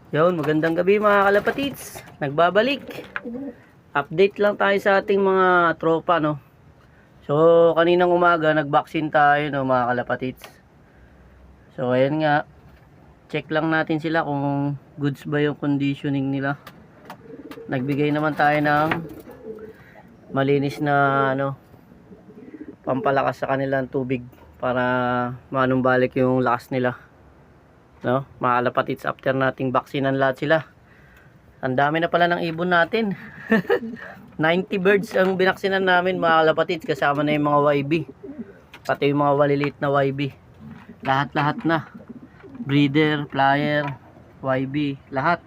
Yun, magandang gabi mga kalapatids. Nagbabalik. Update lang tayo sa ating mga tropa, no. So, kaninang umaga nag-vaccine tayo, no, mga kalapatids. So, ayan nga. Check lang natin sila kung goods ba yung conditioning nila. Nagbigay naman tayo ng malinis na pampalakas sa kanilang tubig para manumbalik yung lakas nila. No, mga kalapatids, after nating vaksinan lahat sila. Ang dami na pala ng ibon natin. 90 birds ang binaksinan namin mga kalapatids, kasama na yung mga YB. Pati yung mga waliliit na YB. Lahat-lahat na. Breeder, flyer, YB, lahat.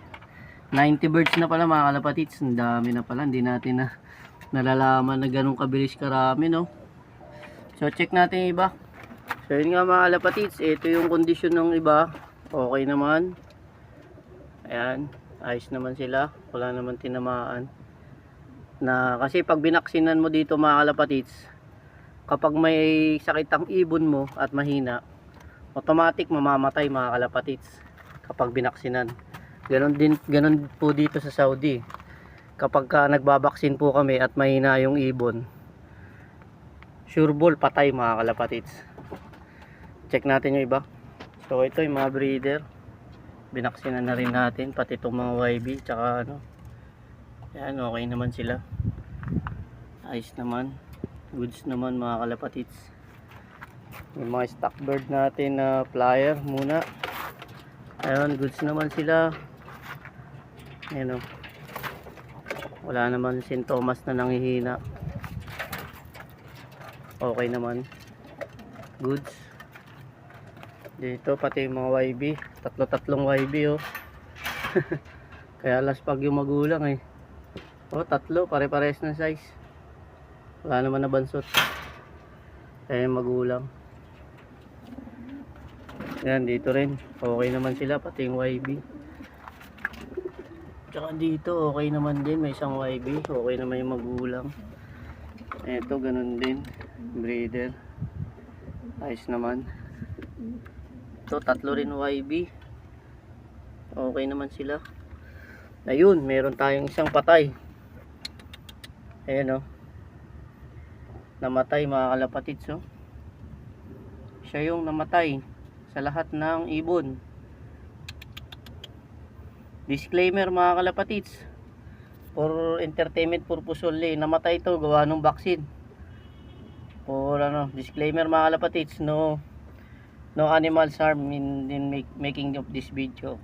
90 birds na pala mga kalapatids. Ang dami na pala. Hindi natin na nalalaman na ganun kabilis karami, no? So check natin yung iba. So yun nga mga kalapatids, ito yung kondisyon ng iba. Okay naman. Ayan, ayos naman sila, wala naman tinamaan na, kasi pag binaksinan mo dito mga kalapatids, kapag may sakit ang ibon mo at mahina, automatic mamamatay mga kalapatids kapag binaksinan. Ganon po dito sa Saudi. Kapag nagbabaksin po kami at mahina yung ibon, sure ball patay mga kalapatids. Check natin yung iba. So ito yung mga breeder, binaksinan na rin natin, pati itong mga YB tsaka yan, okay naman sila, ayos naman, goods naman mga kalapatids. Yung mga stock bird natin na flyer muna, ayun, goods naman sila. Ayan, wala naman sintomas na nanghihina, okay naman, goods. Dito pati yung mga YB, tatlong YB kaya last pag yung magulang tatlo, pare-pares na size, wala naman na bansot, kaya yung magulang. Yan, dito rin okay naman sila, pati yung YB. Tsaka dito okay naman din, may isang YB, okay naman yung magulang. Eto ganun din, breeder, ayos naman. Ito, tatlo rin YB, okay naman sila. Ayun, meron tayong isang patay. Ayan namatay mga kalapatids. Siya yung namatay sa lahat ng ibon. Disclaimer mga kalapatids, for entertainment purpose only. Namatay ito gawa ng vaccine. For disclaimer mga kalapatids, no animals harm in making of this video.